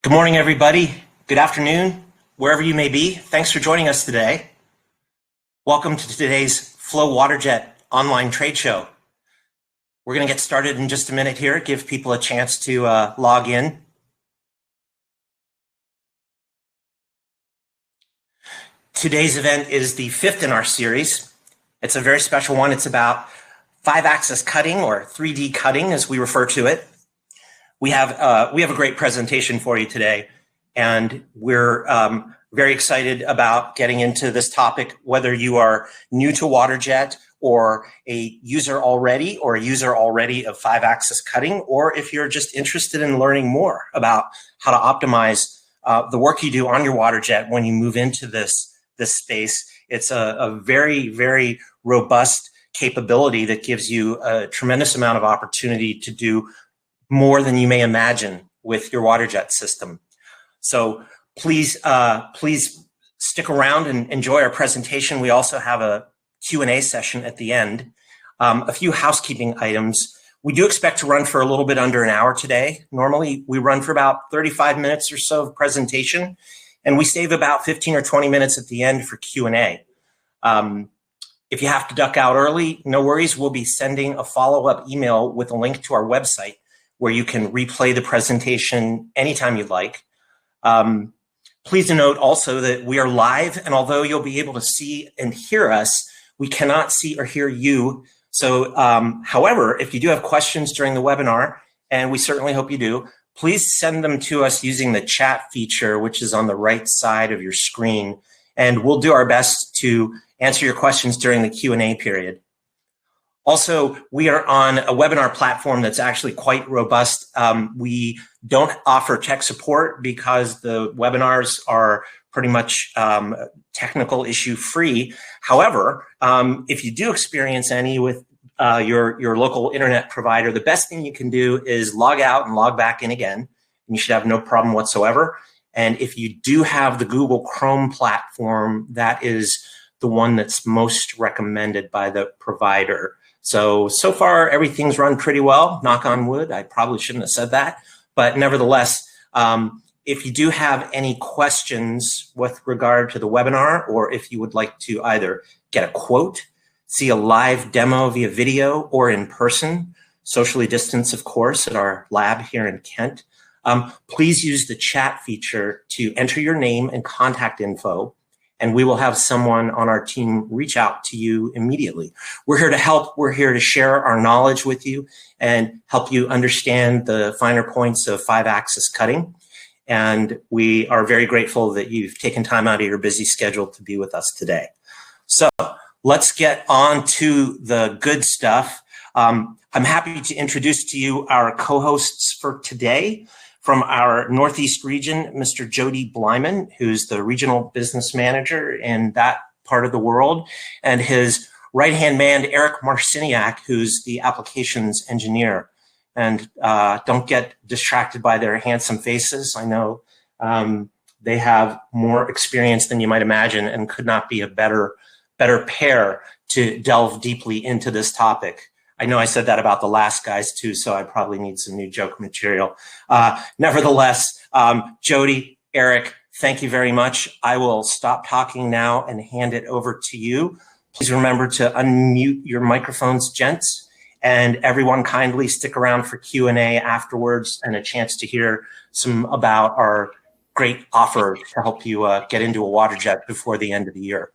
Good morning, everybody. Good afternoon, wherever you may be. Thanks for joining us today. Welcome to today's Flow Waterjet online trade show. We're going to get started in just a minute here, give people a chance to log in. Today's event is the fifth in our series. It's a very special one. It's about 5-axis cutting, or 3D cutting as we refer to it. We have a great presentation for you today, and we're very excited about getting into this topic, whether you are new to Waterjet or a user already of 5-axis cutting, or if you're just interested in learning more about how to optimize the work you do on your Waterjet when you move into this space. It's a very, very robust capability that gives you a tremendous amount of opportunity to do more than you may imagine with your Waterjet system. So please stick around and enjoy our presentation. We also have a Q&A session at the end. A few housekeeping items. We do expect to run for a little bit under an hour today. Normally we run for about 35 minutes or so of presentation, and we save about 15 or 20 minutes at the end for Q&A. If you have to duck out early, no worries. We'll be sending a follow-up email with a link to our website where you can replay the presentation anytime you'd like. Please note also that we are live, and although you'll be able to see and hear us, we cannot see or hear you. So, however, if you do have questions during the webinar, and we certainly hope you do, please send them to us using the chat feature, which is on the right side of your screen, and we'll do our best to answer your questions during the Q&A period. Also, we are on a webinar platform that's actually quite robust. We don't offer tech support because the webinars are pretty much technical issue free. However, if you do experience any with your local internet provider, the best thing you can do is log out and log back in again, and you should have no problem whatsoever. And if you do have the Google Chrome platform, that is the one that's most recommended by the provider. So far, everything's run pretty well, knock on wood. I probably shouldn't have said that. But nevertheless, if you do have any questions with regard to the webinar, or if you would like to either get a quote, see a live demo via video or in person, socially distanced, of course, at our lab here in Kent, please use the chat feature to enter your name and contact info, and we will have someone on our team reach out to you immediately. We're here to help. We're here to share our knowledge with you and help you understand the finer points of 5-axis cutting. And we are very grateful that you've taken time out of your busy schedule to be with us today. So let's get on to the good stuff. I'm happy to introduce to you our co-hosts for today. From our Northeast region, Mr. Jody Blyman, who's the regional business manager in that part of the world, and his right-hand man, Eric Marciniak, who's the applications engineer. And don't get distracted by their handsome faces. I know they have more experience than you might imagine and could not be a better pair to delve deeply into this topic. I know I said that about the last guys too, so I probably need some new joke material. Nevertheless, Jody, Eric, thank you very much. I will stop talking now and hand it over to you. Please remember to unmute your microphones, gents, and everyone kindly stick around for Q&A afterwards and a chance to hear some about our great offer to help you get into a Waterjet before the end of the year.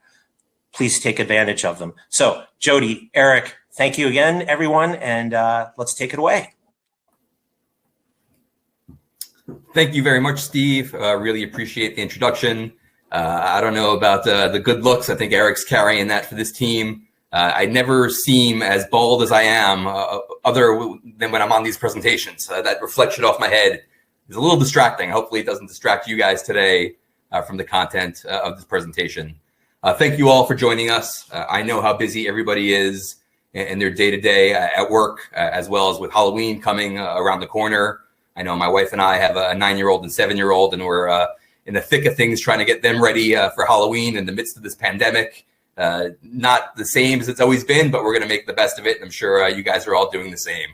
Please take advantage of them. So, Jody, Eric, thank you again, everyone, and let's take it away. Thank you very much, Steve. Really appreciate the introduction. I don't know about the good looks. I think Eric's carrying that for this team. I never seem as bald as I am other than when I'm on these presentations. That reflection off my head is a little distracting. Hopefully it doesn't distract you guys today from the content of this presentation. Thank you all for joining us. I know how busy everybody is in their day-to-day at work, as well as with Halloween coming around the corner. I know my wife and I have a 9-year-old and 7-year-old, and we're in the thick of things trying to get them ready for Halloween in the midst of this pandemic. Not the same as it's always been, but we're going to make the best of it. And I'm sure you guys are all doing the same.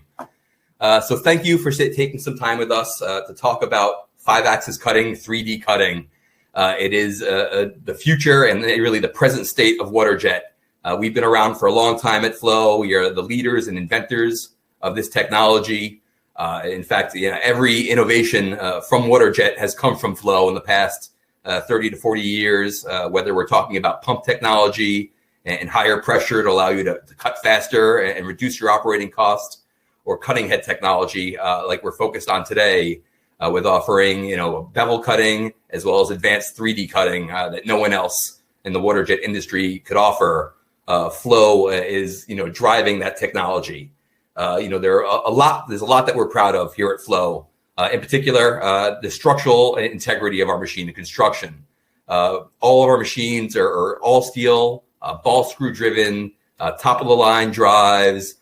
So thank you for taking some time with us to talk about 5-axis cutting, 3D cutting. It is the future and really the present state of Waterjet. We've been around for a long time at Flow. We are the leaders and inventors of this technology. In fact, every innovation from Waterjet has come from Flow in the past 30 to 40 years, whether we're talking about pump technology and higher pressure to allow you to cut faster and reduce your operating costs, or cutting head technology like we're focused on today with offering bevel cutting as well as advanced 3D cutting that no one else in the Waterjet industry could offer. Flow is driving that technology. There's a lot that we're proud of here at Flow. In particular, the structural integrity of our machine, the construction. All of our machines are all steel, ball screw driven, top of the line drives,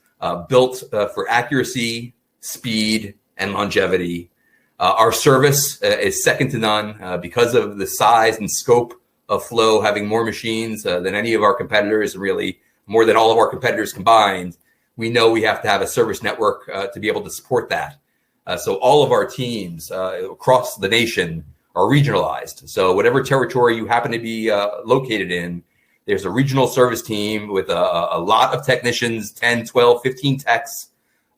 built for accuracy, speed, and longevity. Our service is second to none because of the size and scope of Flow, having more machines than any of our competitors, really more than all of our competitors combined. We know we have to have a service network to be able to support that. So all of our teams across the nation are regionalized. So whatever territory you happen to be located in, there's a regional service team with a lot of technicians, 10, 12, 15 techs,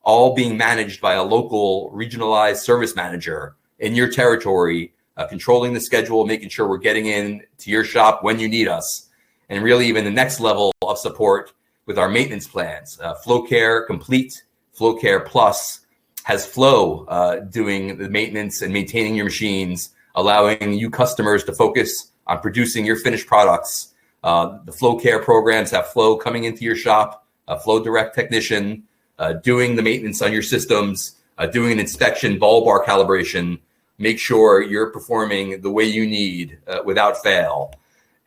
all being managed by a local regionalized service manager in your territory, controlling the schedule, making sure we're getting in to your shop when you need us. And really even the next level of support with our maintenance plans. Flow Care Complete, Flow Care Plus has Flow doing the maintenance and maintaining your machines, allowing you customers to focus on producing your finished products. The Flow Care programs have Flow coming into your shop, a Flow Direct technician, doing the maintenance on your systems, doing an inspection, ball bar calibration, make sure you're performing the way you need without fail.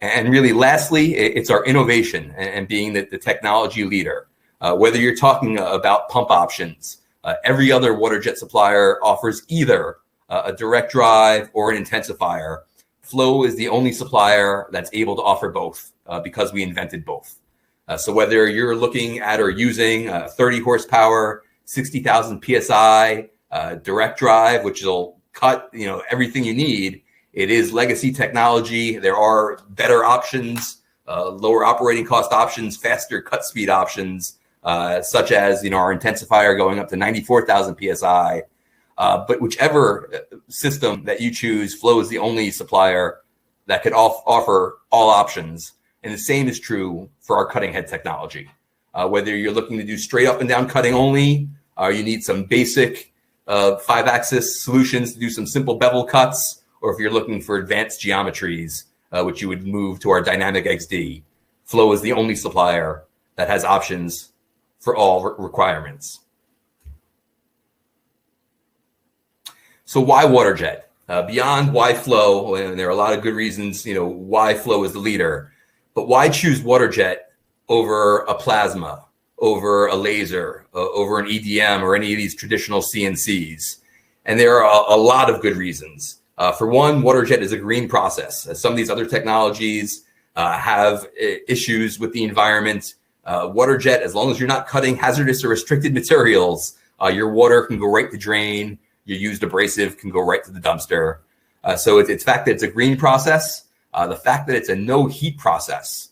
And really, lastly, it's our innovation and being the technology leader. Whether you're talking about pump options, every other Waterjet supplier offers either a direct drive or an intensifier. Flow is the only supplier that's able to offer both because we invented both. So whether you're looking at or using 30 horsepower, 60,000 PSI, direct drive, which will cut everything you need, it is legacy technology. There are better options, lower operating cost options, faster cut speed options, such as our intensifier going up to 94,000 PSI. But whichever system that you choose, Flow is the only supplier that could offer all options. And the same is true for our cutting head technology. Whether you're looking to do straight up and down cutting only, or you need some basic 5-axis solutions to do some simple bevel cuts, or if you're looking for advanced geometries, which you would move to our Dynamic XD, Flow is the only supplier that has options for all requirements. So why Waterjet? Beyond why Flow, and there are a lot of good reasons, why Flow is the leader, but why choose Waterjet over a plasma, over a laser, over an EDM, or any of these traditional CNCs? And there are a lot of good reasons. For one, Waterjet is a green process. Some of these other technologies have issues with the environment. Waterjet, as long as you're not cutting hazardous or restricted materials, your water can go right to drain. Your used abrasive can go right to the dumpster. So it's the fact that it's a green process, the fact that it's a no heat process.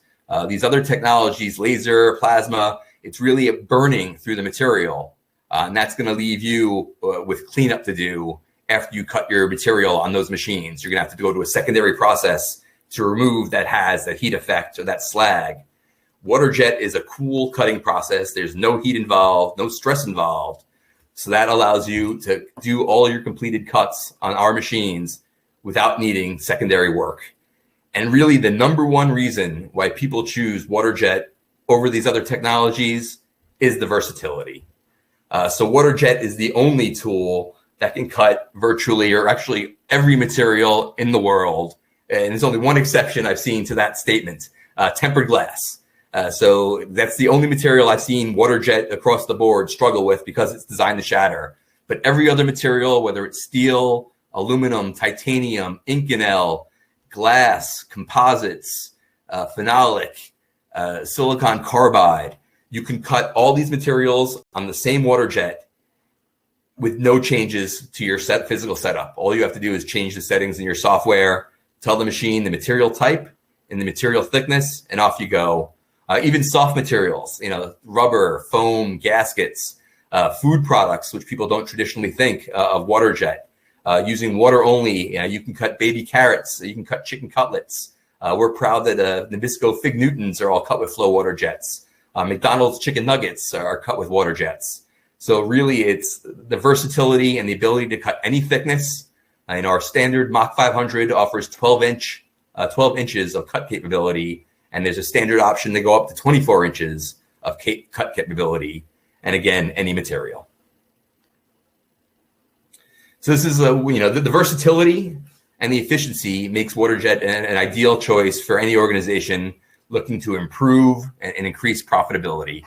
These other technologies, laser, plasma, it's really burning through the material. And that's going to leave you with cleanup to do after you cut your material on those machines. You're going to have to go to a secondary process to remove that heat effect or that slag. Waterjet is a cool cutting process. There's no heat involved, no stress involved. So that allows you to do all your completed cuts on our machines without needing secondary work. And really the number one reason why people choose Waterjet over these other technologies is the versatility. So Waterjet is the only tool that can cut virtually, or actually every material in the world. And there's only one exception I've seen to that statement, tempered glass. So that's the only material I've seen Waterjet across the board struggle with because it's designed to shatter. But every other material, whether it's steel, aluminum, titanium, Inconel, glass, composites, phenolic, silicon carbide, you can cut all these materials on the same Waterjet with no changes to your physical setup. All you have to do is change the settings in your software, tell the machine the material type and the material thickness, and off you go. Even soft materials, rubber, foam, gaskets, food products, which people don't traditionally think of Waterjet. Using water only, you can cut baby carrots, you can cut chicken cutlets. We're proud that Nabisco Fig Newtons are all cut with flow water jets. McDonald's chicken nuggets are cut with water jets. So really, it's the versatility and the ability to cut any thickness. And our standard Mach 500 offers 12 inches of cut capability, and there's a standard option to go up to 24 inches of cut capability. And again, any material. So this is the versatility and the efficiency makes Waterjet an ideal choice for any organization looking to improve and increase profitability.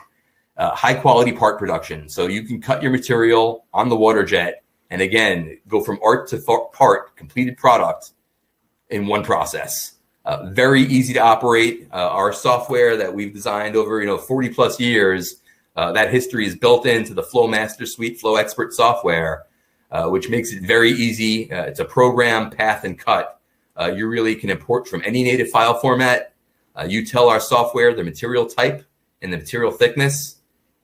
High quality part production. So you can cut your material on the Waterjet and again, go from art to part, completed product in one process. Very easy to operate. Our software that we've designed over 40 plus years, that history is built into the Flow Master Suite Flow Expert software, which makes it very easy to program, path, and cut. You really can import from any native file format. You tell our software the material type and the material thickness,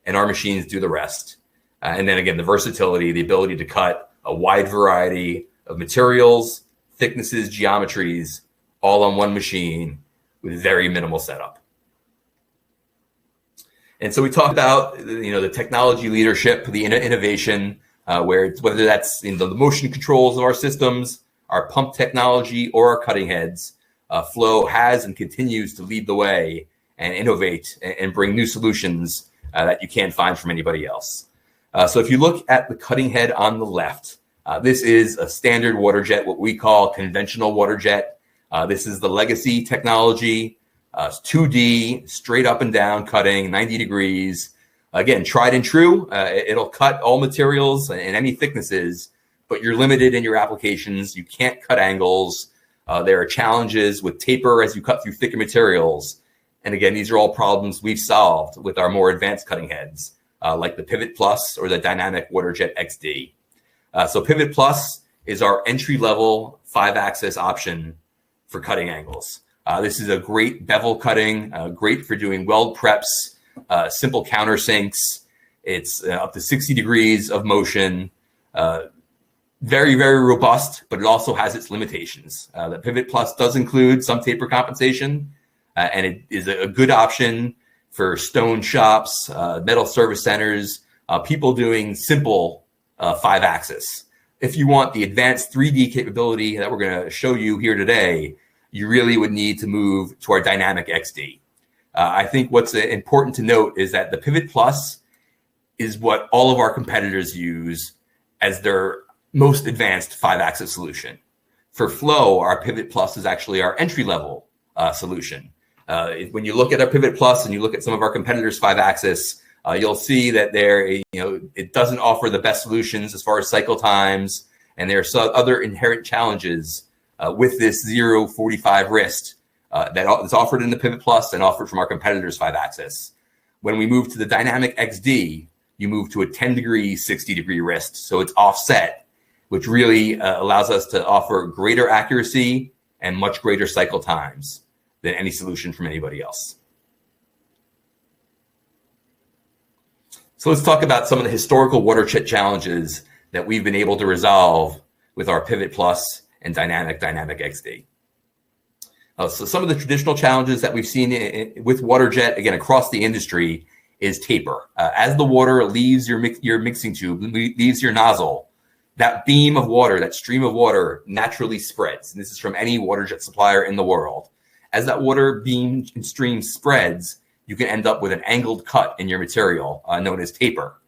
and our machines do the rest. And then again, the versatility, the ability to cut a wide variety of materials, thicknesses, geometries, all on one machine with very minimal setup. And so we talked about the technology leadership, the innovation, whether that's the motion controls of our systems, our pump technology, or our cutting heads. Flow has and continues to lead the way and innovate and bring new solutions that you can't find from anybody else. So if you look at the cutting head on the left, this is a standard Waterjet, what we call conventional Waterjet. This is the legacy technology, 2D, straight up and down cutting, 90 degrees. Again, tried and true. It'll cut all materials and any thicknesses, but you're limited in your applications. You can't cut angles. There are challenges with taper as you cut through thicker materials. And again, these are all problems we've solved with our more advanced cutting heads, like the Pivot Plus or the Dynamic Waterjet XD. So Pivot Plus is our entry-level 5-axis option for cutting angles. This is a great bevel cutting, great for doing weld preps, simple countersinks. It's up to 60 degrees of motion. Very, very robust, but it also has its limitations. The Pivot Plus does include some taper compensation, and it is a good option for stone shops, metal service centers, people doing simple 5-axis. If you want the advanced 3D capability that we're going to show you here today, you really would need to move to our Dynamic XD. I think what's important to note is that the Pivot Plus is what all of our competitors use as their most advanced 5-axis solution. For Flow, our Pivot Plus is actually our entry-level solution. When you look at our Pivot Plus and you look at some of our competitors' 5-axis, you'll see that it doesn't offer the best solutions as far as cycle times, and there are some other inherent challenges with this 0.45 wrist that is offered in the Pivot Plus and offered from our competitors' 5-axis. When we move to the Dynamic XD, you move to a 10-degree, 60-degree wrist, so it's offset, which really allows us to offer greater accuracy and much greater cycle times than any solution from anybody else. So let's talk about some of the historical Waterjet challenges that we've been able to resolve with our Pivot Plus and Dynamic XD. So some of the traditional challenges that we've seen with Waterjet, again, across the industry, is taper. As the water leaves your mixing tube, leaves your nozzle, that beam of water, that stream of water naturally spreads. And this is from any Waterjet supplier in the world. As that water beam and stream spreads, you can end up with an angled cut in your material known as taper.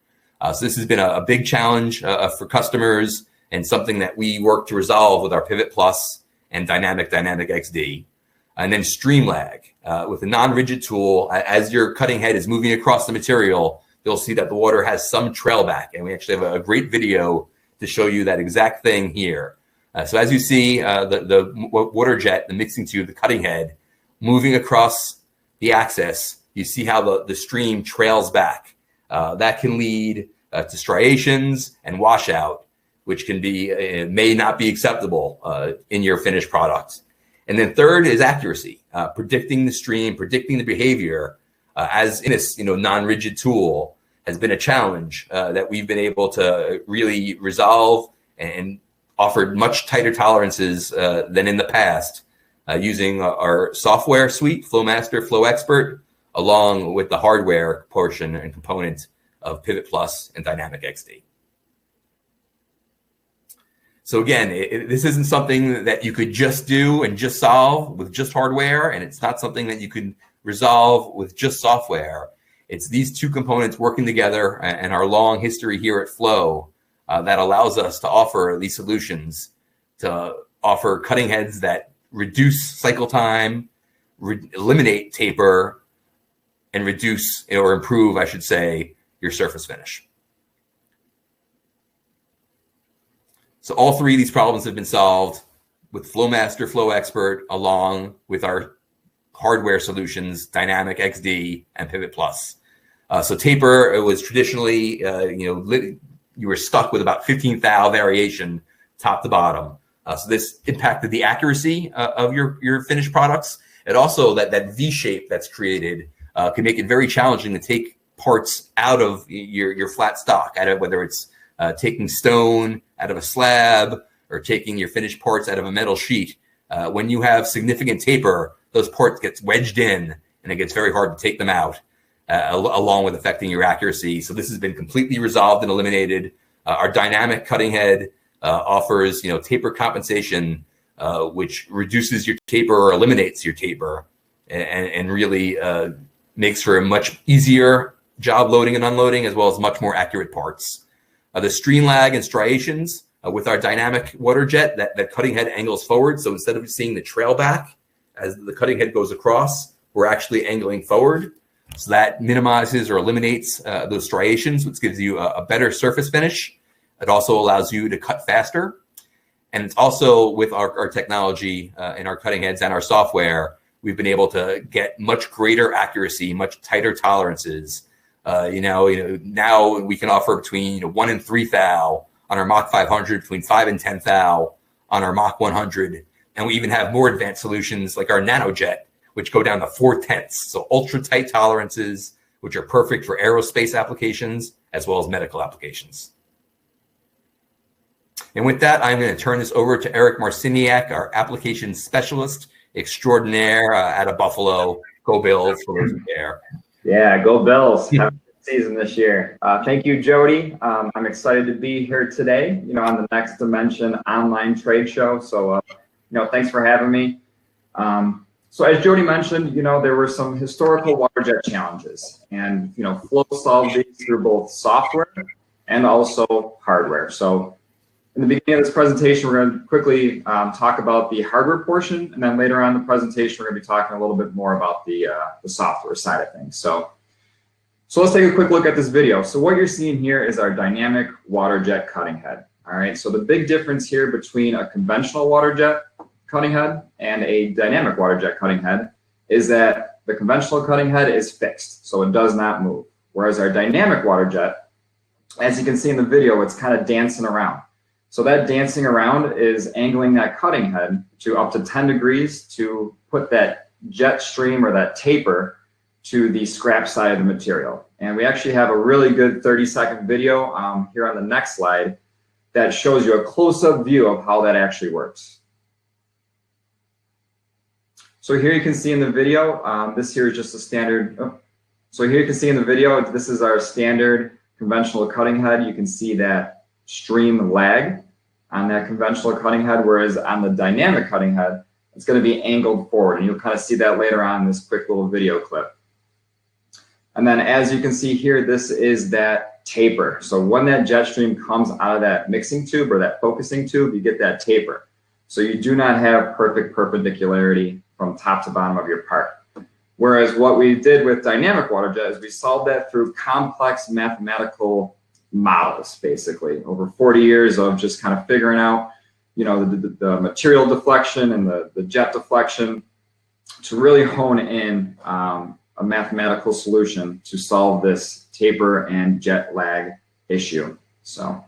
So this has been a big challenge for customers and something that we work to resolve with our Pivot Plus and Dynamic XD. And then stream lag. With a non-rigid tool, as your cutting head is moving across the material, you'll see that the water has some trail back. And we actually have a great video to show you that exact thing here. So as you see, the Waterjet, the mixing tube, the cutting head, moving across the axis, you see how the stream trails back. That can lead to striations and washout, which can be may not be acceptable in your finished product. And then third is accuracy, predicting the stream, predicting the behavior as in this non-rigid tool has been a challenge that we've been able to really resolve and offered much tighter tolerances than in the past using our software suite, Flowmaster, FlowExpert, along with the hardware portion and component of Pivot Plus and Dynamic XD. So again, this isn't something that you could just do and just solve with just hardware, and it's not something that you could resolve with just software. It's these two components working together and our long history here at Flow that allows us to offer these solutions, to offer cutting heads that reduce cycle time, eliminate taper, and reduce or improve, I should say, your surface finish. So all three of these problems have been solved with Flowmaster, FlowExpert, along with our hardware solutions, Dynamic XD and Pivot Plus. So taper, it was traditionally, you were stuck with about 15 thou variation top to bottom. So this impacted the accuracy of your finished products. And also that V shape that's created can make it very challenging to take parts out of your flat stock, out of whether it's taking stone out of a slab or taking your finished parts out of a metal sheet. When you have significant taper, those parts get wedged in and it gets very hard to take them out, along with affecting your accuracy. So this has been completely resolved and eliminated. Our dynamic cutting head offers taper compensation, which reduces your taper or eliminates your taper and really makes for a much easier job loading and unloading, as well as much more accurate parts. The stream lag and striations with our dynamic Waterjet, that cutting head angles forward. So instead of seeing the trail back as the cutting head goes across, we're actually angling forward. So that minimizes or eliminates those striations, which gives you a better surface finish. It also allows you to cut faster. And it's also with our technology and our cutting heads and our software, we've been able to get much greater accuracy, much tighter tolerances. Now we can offer between 1 and 3 thou on our Mach 500, between 5 and 10 thou on our Mach 100. And we even have more advanced solutions like our NanoJet, which go down to 4/10. So ultra tight tolerances, which are perfect for aerospace applications as well as medical applications. And with that, I'm going to turn this over to Eric Marciniak, our application specialist extraordinaire out of Buffalo. Go Bills for those who care. Yeah, go Bills. Have a good season this year. Thank you, Jody. I'm excited to be here today, on the Next Dimension online trade show. So, thanks for having me. So as Jody mentioned, there were some historical Waterjet challenges, and, Flow solved these through both software and also hardware. So in the beginning of this presentation, we're going to quickly talk about the hardware portion, and then later on in the presentation, we're going to be talking a little bit more about the software side of things. So let's take a quick look at this video. So what you're seeing here is our dynamic Waterjet cutting head. All right, so the big difference here between a conventional Waterjet cutting head and a dynamic Waterjet cutting head is that the conventional cutting head is fixed, so it does not move. Whereas our dynamic Waterjet, as you can see in the video, it's kind of dancing around. So that dancing around is angling that cutting head to up to 10 degrees to put that jet stream or that taper to the scrap side of the material. And we actually have a really good 30-second video here on the next slide that shows you a close-up view of how that actually works. So here you can see in the video, this here is just a standard. So here you can see in the video, this is our standard conventional cutting head. You can see that stream lag on that conventional cutting head, whereas on the dynamic cutting head, it's going to be angled forward. And you'll kind of see that later on in this quick little video clip. And then as you can see here, this is that taper. So when that jet stream comes out of that mixing tube or that focusing tube, you get that taper. So you do not have perfect perpendicularity from top to bottom of your part. Whereas what we did with dynamic Waterjet is we solved that through complex mathematical models, basically, over 40 years of just kind of figuring out, the material deflection and the jet deflection to really hone in a mathematical solution to solve this taper and jet lag issue. So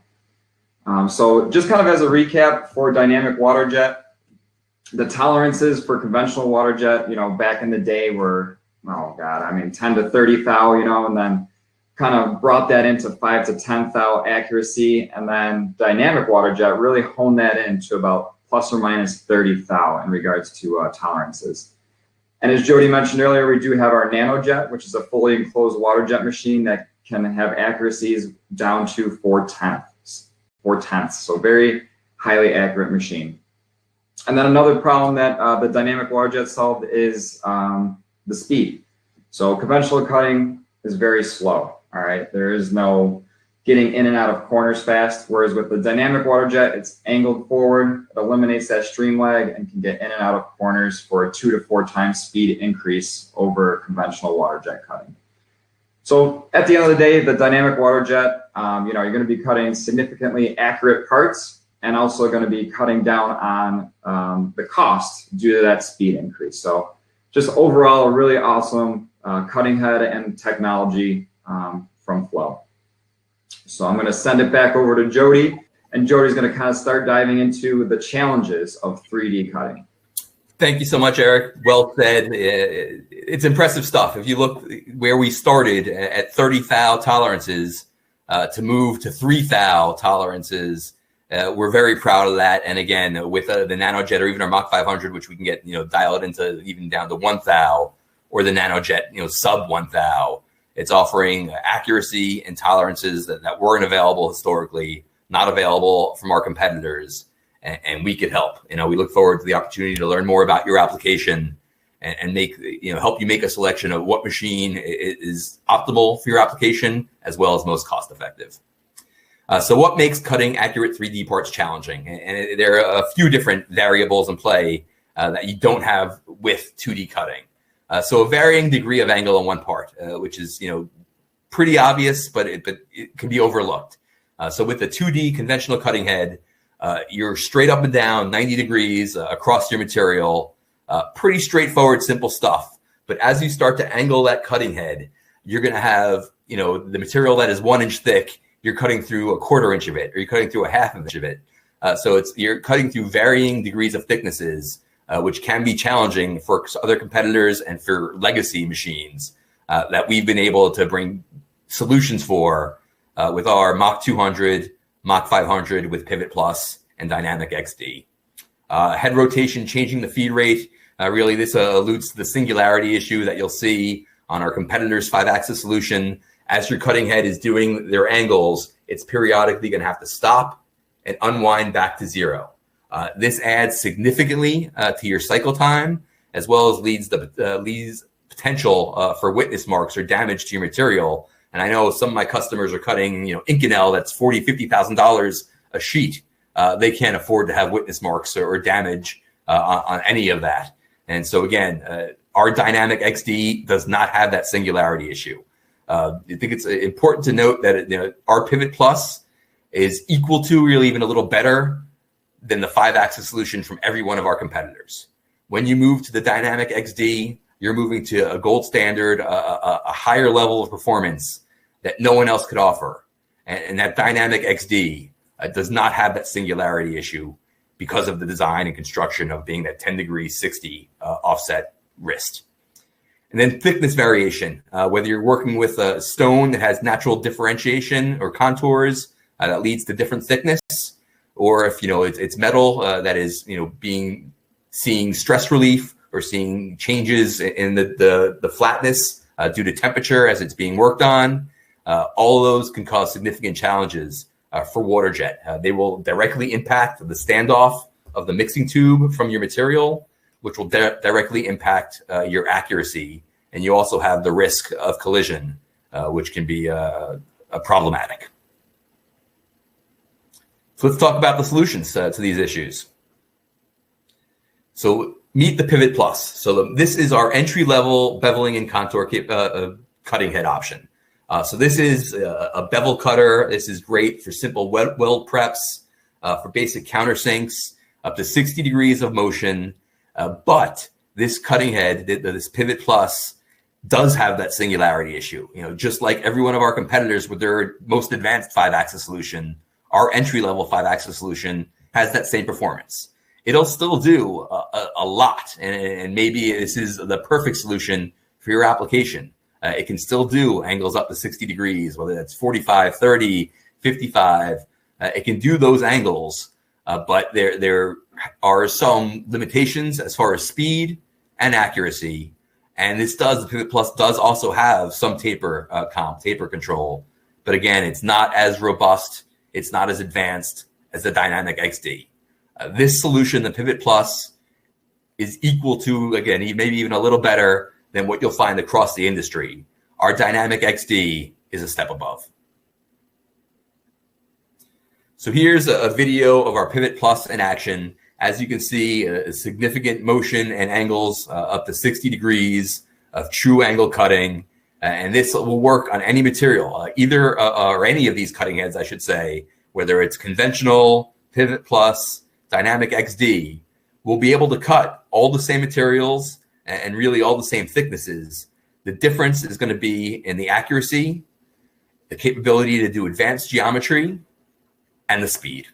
just kind of as a recap for dynamic water jet, the tolerances for conventional water jet, back in the day were, 10 to 30 thou, and then kind of brought that into 5 to 10 thou accuracy. And then dynamic water jet really honed that into about plus or minus 30 thou in regards to tolerances. And as Jody mentioned earlier, we do have our NanoJet, which is a fully enclosed water jet machine that can have accuracies down to 4/10. So very highly accurate machine. And then another problem that the dynamic water jet solved is the speed. So conventional cutting is very slow. All right, there is no getting in and out of corners fast. Whereas with the dynamic water jet, it's angled forward, it eliminates that stream lag, and can get in and out of corners for a 2 to 4 times speed increase over conventional water jet cutting. So at the end of the day, the dynamic water jet, you're going to be cutting significantly accurate parts, and also going to be cutting down on the cost due to that speed increase. So just overall, a really awesome cutting head and technology from Flow. So I'm going to send it back over to Jody, and Jody's going to kind of start diving into the challenges of 3D cutting. Thank you so much, Eric. Well said. It's impressive stuff. If you look where we started at 30 thou tolerances to move to 3 thou tolerances, we're very proud of that. And again, with the NanoJet or even our Mach 500, which we can get dialed into even down to 1 thou, or the NanoJet sub 1 thou, it's offering accuracy and tolerances that weren't available historically, not available from our competitors, and we could help. We look forward to the opportunity to learn more about your application and make help you make a selection of what machine is optimal for your application as well as most cost effective. So what makes cutting accurate 3D parts challenging? And there are a few different variables in play that you don't have with 2D cutting. So a varying degree of angle on one part, which is pretty obvious, but it can be overlooked. So with the 2D conventional cutting head, you're straight up and down 90 degrees across your material. Pretty straightforward, simple stuff. But as you start to angle that cutting head, you're going to have the material that is 1 inch thick. You're cutting through 1/4 inch of it, or you're cutting through 1/2 inch of it. So you're cutting through varying degrees of thicknesses, which can be challenging for other competitors and for legacy machines that we've been able to bring solutions for with our Mach 200, Mach 500 with Pivot Plus and Dynamic XD. Head rotation, changing the feed rate. Really, this alludes to the singularity issue that you'll see on our competitor's 5-axis solution. As your cutting head is doing their angles, it's periodically going to have to stop and unwind back to 0. This adds significantly to your cycle time, as well as leads potential for witness marks or damage to your material. And I know some of my customers are cutting, Inconel that's $40,000, $50,000 a sheet. They can't afford to have witness marks or damage on any of that. And so again, our Dynamic XD does not have that singularity issue. I think it's important to note that our Pivot Plus is equal to, really even a little better than the 5-axis solution from every one of our competitors. When you move to the Dynamic XD, you're moving to a gold standard, a higher level of performance that no one else could offer. And that Dynamic XD does not have that singularity issue because of the design and construction of being that 10 degree 60 offset wrist. And then thickness variation, whether you're working with a stone that has natural differentiation or contours that leads to different thickness, or if it's metal that is seeing stress relief or seeing changes in the flatness due to temperature as it's being worked on, all of those can cause significant challenges for Waterjet. They will directly impact the standoff of the mixing tube from your material, which will directly impact your accuracy. And you also have the risk of collision, which can be problematic. So let's talk about the solutions to these issues. So meet the Pivot Plus. So this is our entry-level beveling and contour cutting head option. So this is a bevel cutter. This is great for simple weld preps, for basic countersinks, up to 60 degrees of motion. But this cutting head, this Pivot Plus, does have that singularity issue. Just like every one of our competitors with their most advanced 5-axis solution, our entry-level 5-axis solution has that same performance. It'll still do a lot, and maybe this is the perfect solution for your application. It can still do angles up to 60 degrees, whether that's 45, 30, 55. It can do those angles, but there are some limitations as far as speed and accuracy. And the Pivot Plus does also have some taper control. But again, it's not as robust. It's not as advanced as the Dynamic XD. This solution, the Pivot Plus, is equal to, again, maybe even a little better than what you'll find across the industry. Our Dynamic XD is a step above. So here's a video of our Pivot Plus in action. As you can see, a significant motion and angles up to 60 degrees of true angle cutting. And this will work on any material, either or any of these cutting heads, I should say, whether it's conventional, Pivot Plus, Dynamic XD. We'll be able to cut all the same materials and really all the same thicknesses. The difference is going to be in the accuracy, the capability to do advanced geometry, and the speed.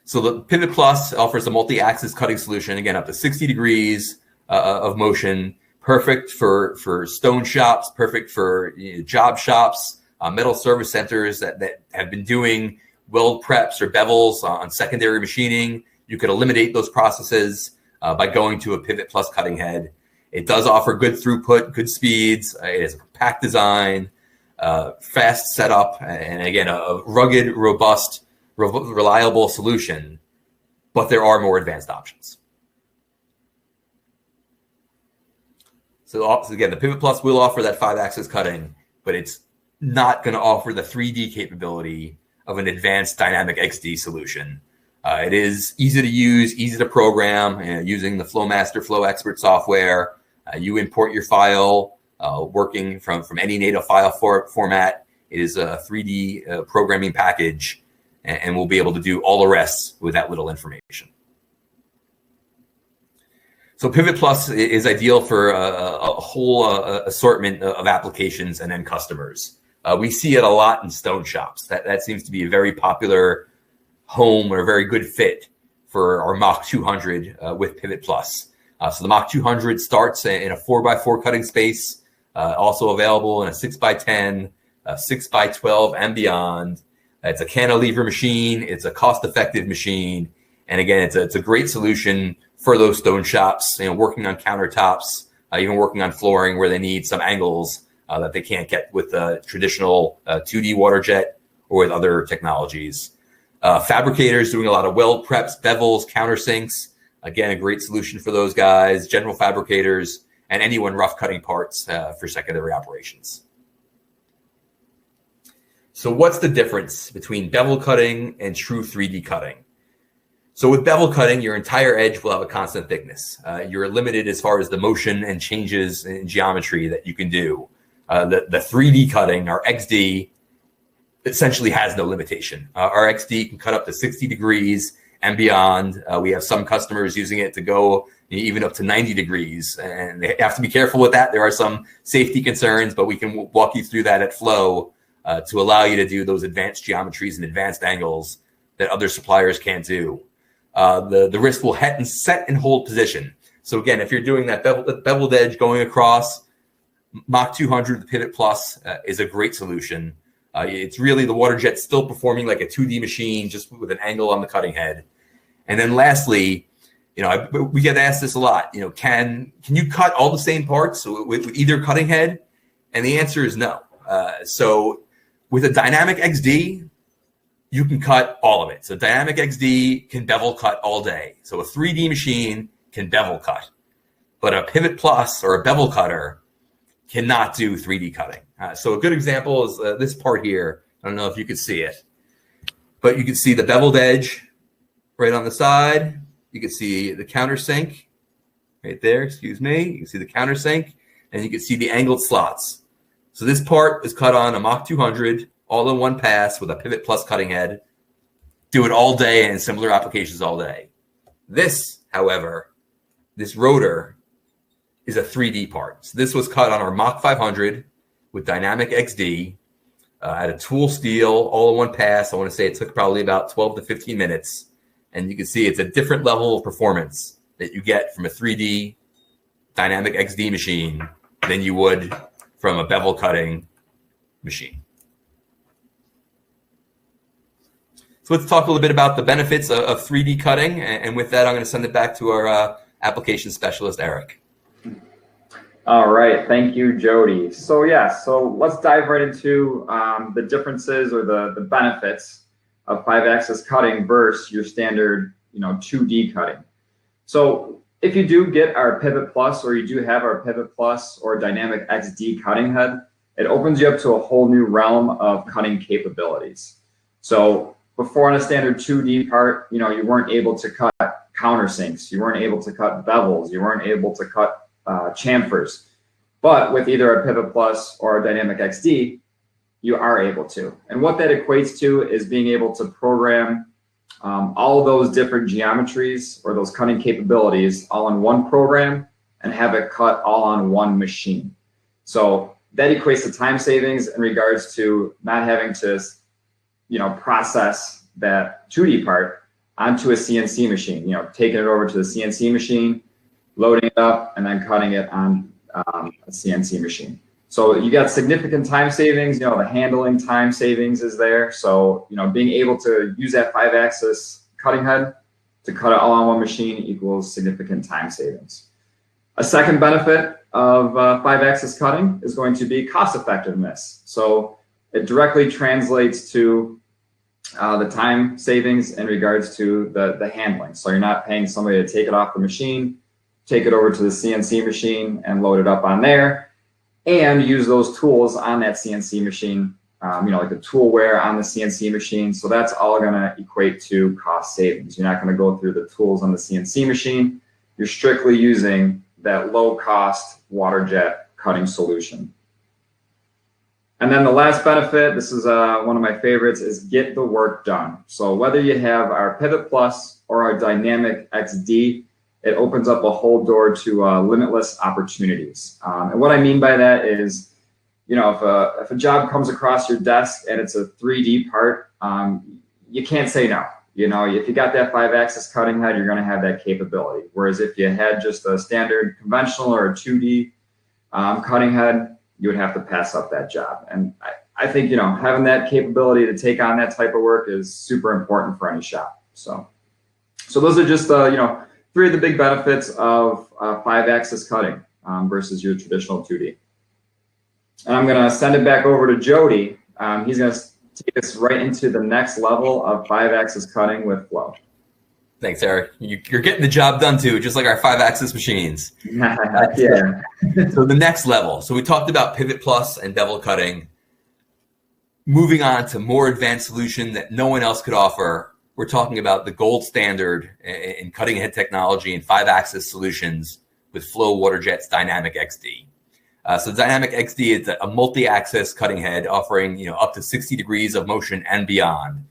So the Pivot Plus offers a multi-axis cutting solution, again, up to 60 degrees of motion, perfect for stone shops, perfect for job shops, metal service centers that have been doing weld preps or bevels on secondary machining. You could eliminate those processes by going to a Pivot Plus cutting head. It does offer good throughput, good speeds. It has a compact design, fast setup, and again, a rugged, robust, reliable solution, but there are more advanced options. So again, the Pivot Plus will offer that 5-axis cutting, but it's not going to offer the 3D capability of an advanced Dynamic XD solution. It is easy to use, easy to program, using the Flowmaster Flow Expert software. You import your file working from any native file format. It is a 3D programming package, and we'll be able to do all the rest with that little information. So Pivot Plus is ideal for a whole assortment of applications and end customers. We see it a lot in stone shops. That seems to be a very popular home or a very good fit for our Mach 200 with Pivot Plus. So the Mach 200 starts in a 4x4 cutting space, also available in a 6x10, 6x12, and beyond. It's a cantilever machine. It's a cost-effective machine. And again, it's a great solution for those stone shops, working on countertops, even working on flooring where they need some angles that they can't get with traditional 2D Waterjet or with other technologies. Fabricators doing a lot of weld preps, bevels, countersinks. Again, a great solution for those guys, general fabricators, and anyone rough cutting parts for secondary operations. So what's the difference between bevel cutting and true 3D cutting? So with bevel cutting, your entire edge will have a constant thickness. You're limited as far as the motion and changes in geometry that you can do. The 3D cutting, our XD, essentially has no limitation. Our XD can cut up to 60 degrees and beyond. We have some customers using it to go even up to 90 degrees. And they have to be careful with that. There are some safety concerns, but we can walk you through that at Flow to allow you to do those advanced geometries and advanced angles that other suppliers can't do. The wrist will set and hold position. So again, if you're doing that beveled edge going across, Mach 200, the Pivot Plus is a great solution. It's really the Waterjet still performing like a 2D machine, just with an angle on the cutting head. And then lastly, we get asked this a lot. Can you cut all the same parts with either cutting head? And the answer is no. So with a Dynamic XD, you can cut all of it. So Dynamic XD can bevel cut all day. So a 3D machine can bevel cut, but a Pivot Plus or a bevel cutter cannot do 3D cutting. So a good example is this part here. I don't know if you can see it, but you can see the beveled edge right on the side. You can see the countersink right there, excuse me. You can see the countersink, and you can see the angled slots. So this part is cut on a Mach 200, all in one pass with a Pivot Plus cutting head. Do it all day and similar applications all day. This, however, this rotor is a 3D part. So this was cut on our Mach 500 with Dynamic XD at a tool steel, all in one pass. I want to say it took probably about 12 to 15 minutes. And you can see it's a different level of performance that you get from a 3D Dynamic XD machine than you would from a bevel cutting machine. So let's talk a little bit about the benefits of 3D cutting. And with that, I'm going to send it back to our application specialist, Eric. All right. Thank you, Jody. So let's dive right into the differences or the benefits of 5-axis cutting versus your standard, 2D cutting. So if you do get our Pivot Plus, or you do have our Pivot Plus or Dynamic XD cutting head, it opens you up to a whole new realm of cutting capabilities. So before on a standard 2D part, you weren't able to cut countersinks, you weren't able to cut bevels, you weren't able to cut chamfers. But with either a Pivot Plus or a Dynamic XD, you are able to. And what that equates to is being able to program all of those different geometries or those cutting capabilities all in one program and have it cut all on one machine. So that equates to time savings in regards to not having to, process that 2D part onto a CNC machine, taking it over to the CNC machine, loading it up, and then cutting it on a CNC machine. So you got significant time savings, the handling time savings is there. So, being able to use that 5-axis cutting head to cut it all on one machine equals significant time savings. A second benefit of 5-axis cutting is going to be cost effectiveness. So it directly translates to the time savings in regards to the handling. So you're not paying somebody to take it off the machine, take it over to the CNC machine and load it up on there, and use those tools on that CNC machine, like the tool wear on the CNC machine. So that's all going to equate to cost savings. You're not going to go through the tools on the CNC machine. You're strictly using that low cost Waterjet cutting solution. And then the last benefit, this is one of my favorites, is get the work done. So whether you have our Pivot Plus or our Dynamic XD, it opens up a whole door to limitless opportunities. And what I mean by that is, if a job comes across your desk and it's a 3D part, you can't say no. If you got that 5-axis cutting head, you're going to have that capability. Whereas if you had just a standard conventional or a 2D cutting head, you would have to pass up that job. And I think, having that capability to take on that type of work is super important for any shop. So those are just, three of the big benefits of 5-axis cutting versus your traditional 2D. And I'm going to send it back over to Jody. He's going to take us right into the next level of 5-axis cutting with flow. Thanks, Eric. You're getting the job done too, just like our 5-axis machines. Yeah. So the next level. So we talked about Pivot Plus and bevel cutting. Moving on to more advanced solution that no one else could offer. We're talking about the gold standard in cutting edge technology and 5-axis solutions with Flow Waterjet's Dynamic XD. So Dynamic XD is a multi-axis cutting head offering up to 60 degrees of motion and beyond.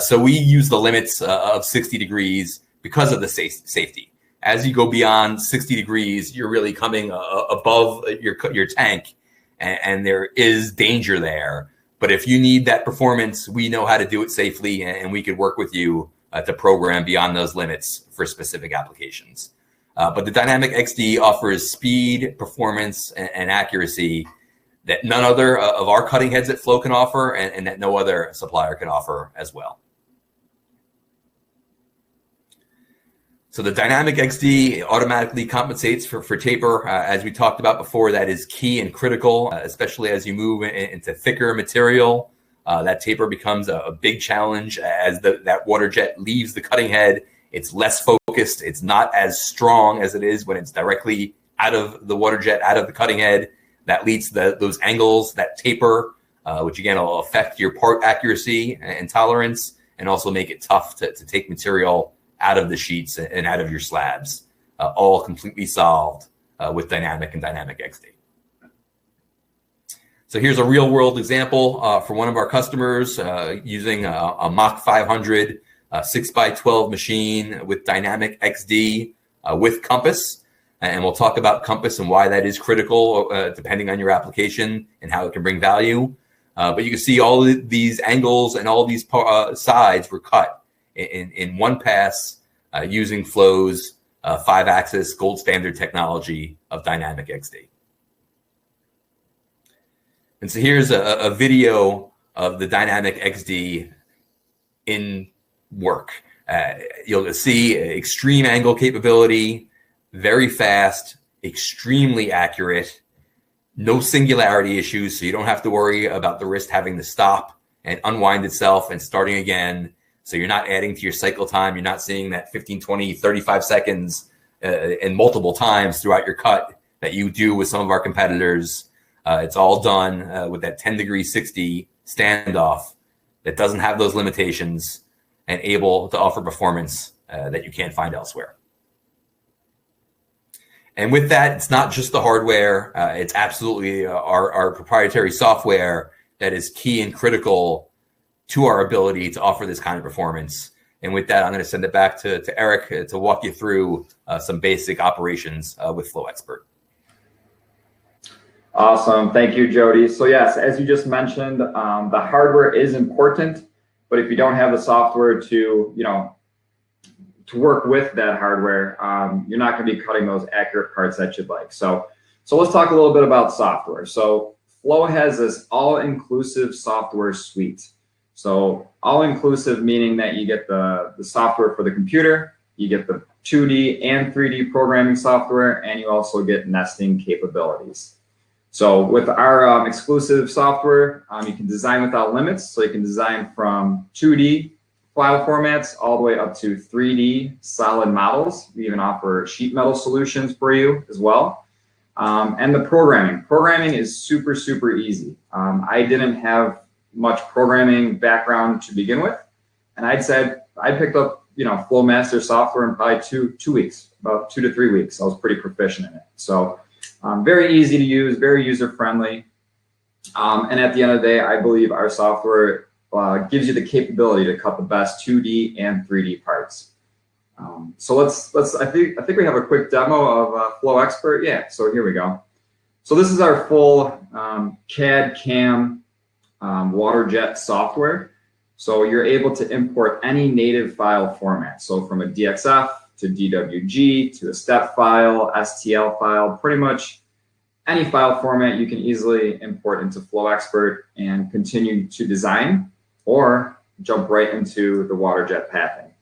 So we use the limits of 60 degrees because of the safety. As you go beyond 60 degrees, you're really coming above your tank, and there is danger there. But if you need that performance, we know how to do it safely, and we could work with you to program beyond those limits for specific applications. But the Dynamic XD offers speed, performance, and accuracy that none other of our cutting heads at Flow can offer, and that no other supplier can offer as well. So the Dynamic XD automatically compensates for taper. As we talked about before, that is key and critical, especially as you move into thicker material. That taper becomes a big challenge as that Waterjet leaves the cutting head. It's less focused. It's not as strong as it is when it's directly out of the Waterjet, out of the cutting head. That leads to those angles, that taper, which again will affect your part accuracy and tolerance, and also make it tough to take material out of the sheets and out of your slabs, all completely solved with Dynamic and Dynamic XD. So here's a real world example for one of our customers using a Mach 500 6x12 machine with Dynamic XD with compass. And we'll talk about compass and why that is critical, depending on your application and how it can bring value. But you can see all these angles and all these sides were cut in one pass using Flow's 5-axis gold standard technology of Dynamic XD. And so here's a video of the Dynamic XD in work. You'll see extreme angle capability, very fast, extremely accurate, no singularity issues, so you don't have to worry about the wrist having to stop and unwind itself and starting again. So you're not adding to your cycle time. You're not seeing that 15, 20, 35 seconds and multiple times throughout your cut that you do with some of our competitors. It's all done with that 10-degree 60 standoff that doesn't have those limitations and able to offer performance that you can't find elsewhere. And with that, it's not just the hardware. It's absolutely our proprietary software that is key and critical to our ability to offer this kind of performance. And with that, I'm going to send it back to Eric to walk you through some basic operations with Flow Expert. Awesome. Thank you, Jody. So yes, as you just mentioned, the hardware is important, but if you don't have the software to work with that hardware, you're not going to be cutting those accurate parts that you'd like. So let's talk a little bit about software. So Flow has this all-inclusive software suite. So all-inclusive meaning that you get the software for the computer, you get the 2D and 3D programming software, and you also get nesting capabilities. So with our exclusive software, you can design without limits. So you can design from 2D file formats all the way up to 3D solid models. We even offer sheet metal solutions for you as well. And the programming is super, super easy. I didn't have much programming background to begin with. And I picked up, Flowmaster software in probably two weeks, about 2 to 3 weeks. I was pretty proficient in it. So very easy to use, very user-friendly. And at the end of the day, I believe our software gives you the capability to cut the best 2D and 3D parts. So I think we have a quick demo of Flow Expert. Yeah, so here we go. So this is our full CAD CAM Waterjet software. So you're able to import any native file format. So from a DXF to DWG to a step file, STL file, pretty much any file format you can easily import into Flow Expert and continue to design or jump right into the Waterjet pathing.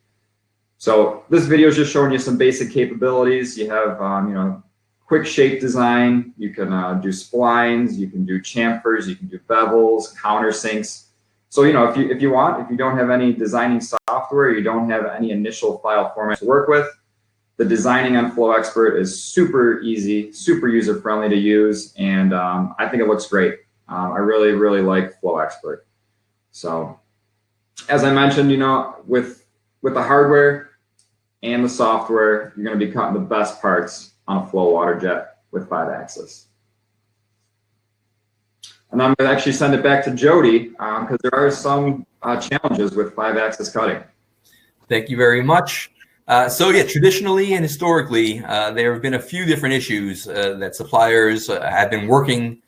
So this video is just showing you some basic capabilities. You have, quick shape design. You can do splines. You can do chamfers. You can do bevels, countersinks. So, if you don't have any designing software, you don't have any initial file format to work with, the designing on Flow Expert is super easy, super user-friendly to use, and I think it looks great. I really, really like Flow Expert. So, as I mentioned, with the hardware and the software, you're going to be cutting the best parts on a Flow Waterjet with 5-axis. And I'm going to actually send it back to Jody because there are some challenges with 5-axis cutting. Thank you very much. Traditionally and historically, there have been a few different issues that suppliers have been working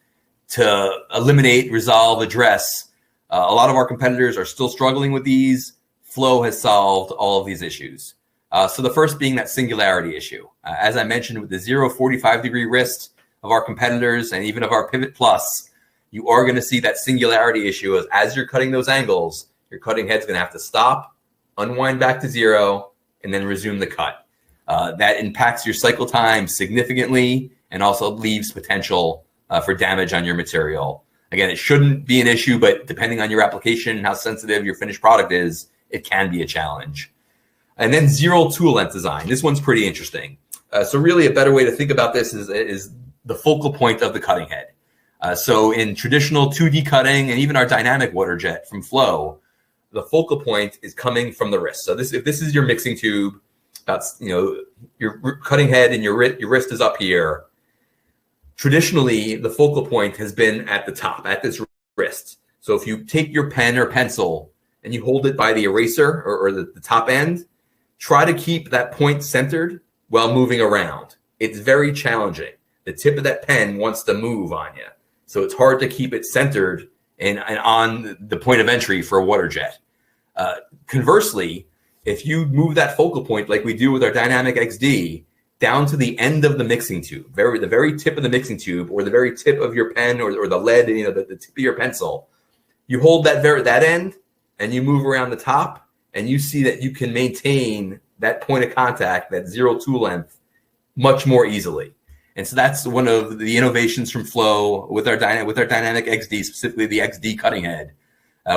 to eliminate, resolve, address. A lot of our competitors are still struggling with these. Flow has solved all of these issues. So the first being that singularity issue. As I mentioned, with the 45-degree wrist of our competitors and even of our Pivot Plus, you are going to see that singularity issue as you're cutting those angles, your cutting head's going to have to stop, unwind back to 0, and then resume the cut. That impacts your cycle time significantly and also leaves potential for damage on your material. Again, it shouldn't be an issue, but depending on your application and how sensitive your finished product is, it can be a challenge. And then zero tool length design. This one's pretty interesting. So really a better way to think about this is the focal point of the cutting head. So in traditional 2D cutting and even our dynamic Waterjet from Flow, the focal point is coming from the wrist. So if this is your mixing tube, that's your cutting head and your wrist is up here. Traditionally, the focal point has been at the top, at this wrist. So if you take your pen or pencil and you hold it by the eraser or the top end, try to keep that point centered while moving around. it's very challenging. The tip of that pen wants to move on you. So it's hard to keep it centered and on the point of entry for a Waterjet. Conversely, if you move that focal point like we do with our Dynamic XD down to the end of the mixing tube, the very tip of the mixing tube, or the very tip of your pen, or the lead, the tip of your pencil, you hold that end and you move around the top, and you see that you can maintain that point of contact, that 0-2 length, much more easily. And so that's one of the innovations from Flow with our Dynamic XD, specifically the XD cutting head.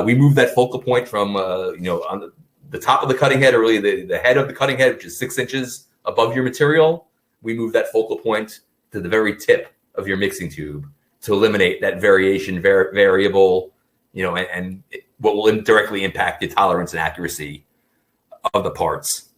We move that focal point from on the top of the cutting head, or really the head of the cutting head, which is 6 inches above your material. We move that focal point to the very tip of your mixing tube to eliminate that variable, and what will directly impact the tolerance and accuracy of the parts.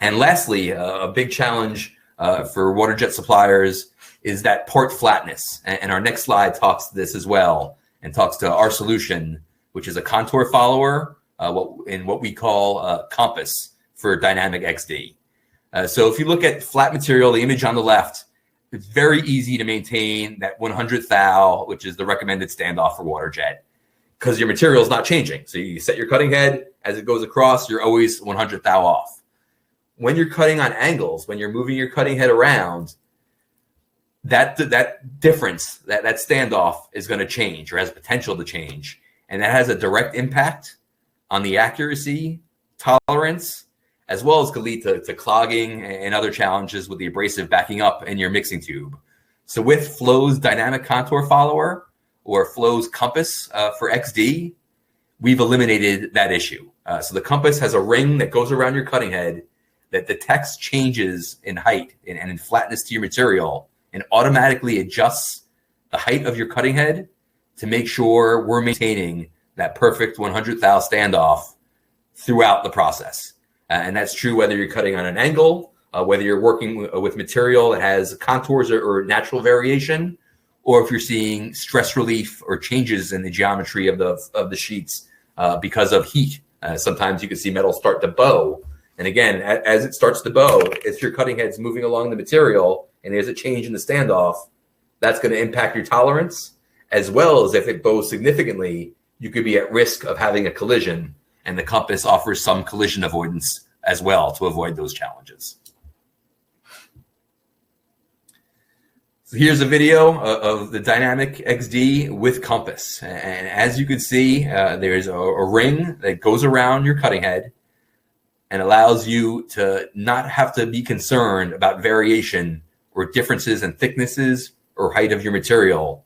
And lastly, a big challenge for Waterjet suppliers is that part flatness. And our next slide talks to this as well, and talks to our solution, which is a contour follower, what we call compass for Dynamic XD. So if you look at flat material, the image on the left, it's very easy to maintain that 100th thou, which is the recommended standoff for Waterjet, because your material is not changing. So you set your cutting head, as it goes across, you're always 100th thou off. When you're cutting on angles, when you're moving your cutting head around, that difference, that standoff is going to change, or has potential to change. And that has a direct impact on the accuracy, tolerance, as well as could lead to clogging and other challenges with the abrasive backing up in your mixing tube. So with Flow's Dynamic Contour Follower, or Flow's Compass for XD, we've eliminated that issue. So the compass has a ring that goes around your cutting head that detects changes in height and in flatness to your material, and automatically adjusts the height of your cutting head to make sure we're maintaining that perfect 100th thou standoff throughout the process. And that's true whether you're cutting on an angle, whether you're working with material that has contours or natural variation, or if you're seeing stress relief or changes in the geometry of the sheets because of heat. Sometimes you can see metal start to bow. And again, as it starts to bow, if your cutting head's moving along the material and there's a change in the standoff, that's going to impact your tolerance, as well as if it bows significantly, you could be at risk of having a collision, and the compass offers some collision avoidance as well to avoid those challenges. So here's a video of the Dynamic XD with compass. And as you can see, there's a ring that goes around your cutting head and allows you to not have to be concerned about variation or differences in thicknesses or height of your material,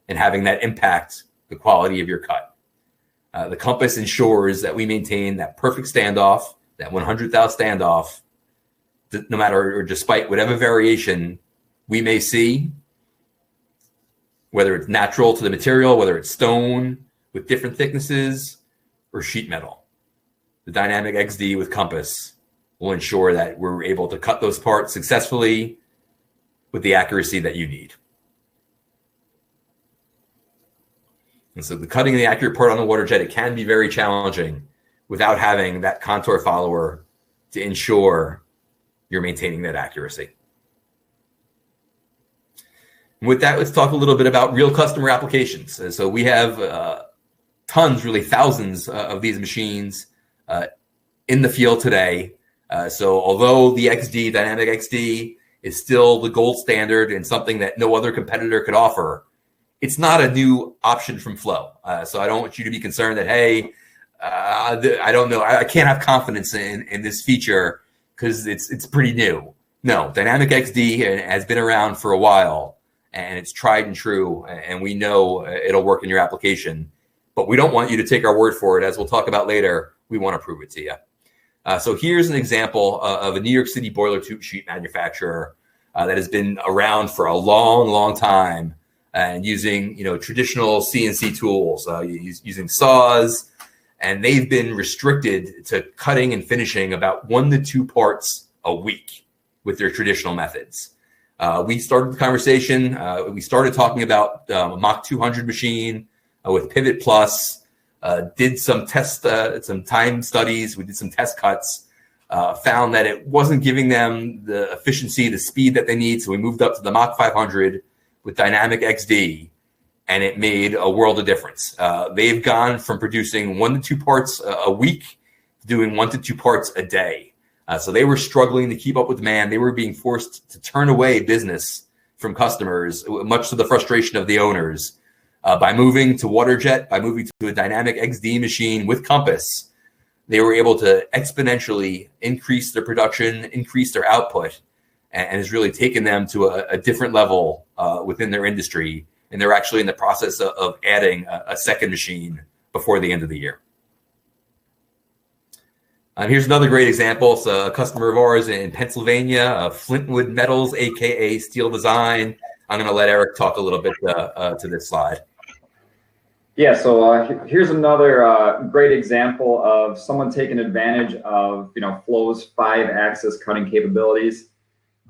and having that impact the quality of your cut. The compass ensures that we maintain that perfect standoff, that 100th thou standoff, no matter or despite whatever variation we may see, whether it's natural to the material, whether it's stone with different thicknesses, or sheet metal. The Dynamic XD with compass will ensure that we're able to cut those parts successfully with the accuracy that you need. And so the cutting the accurate part on the Waterjet, it can be very challenging without having that contour follower to ensure you're maintaining that accuracy. And with that, let's talk a little bit about real customer applications. So we have tons, really thousands of these machines in the field today. So although the XD, Dynamic XD, is still the gold standard and something that no other competitor could offer, it's not a new option from Flow. So I don't want you to be concerned that, hey, I don't know, I can't have confidence in this feature because it's pretty new. No, Dynamic XD has been around for a while, and it's tried and true, and we know it'll work in your application. But we don't want you to take our word for it. As we'll talk about later, we want to prove it to you. So here's an example of a New York City boiler tube sheet manufacturer that has been around for a long, long time, and using traditional CNC tools, using saws, and they've been restricted to cutting and finishing about 1 to 2 parts a week with their traditional methods. We started the conversation. We started talking about a Mach 200 machine with Pivot Plus. Did some test, some time studies. We did some test cuts. found that it wasn't giving them the efficiency, the speed that they need. So we moved up to the Mach 500 with Dynamic XD, and it made a world of difference. They've gone from producing 1 to 2 parts a week to doing 1 to 2 parts a day. So they were struggling to keep up with demand. They were being forced to turn away business from customers, much to the frustration of the owners. By moving to Waterjet, by moving to a Dynamic XD machine with Compass, they were able to exponentially increase their production, increase their output, and has really taken them to a different level within their industry. And they're actually in the process of adding a second machine before the end of the year. Here's another great example. It's a customer of ours in Pennsylvania, Flintwood Metals, aka Steel Design. I'm going to let Eric talk a little bit to this slide. Yeah, so here's another great example of someone taking advantage of Flow's 5-axis cutting capabilities.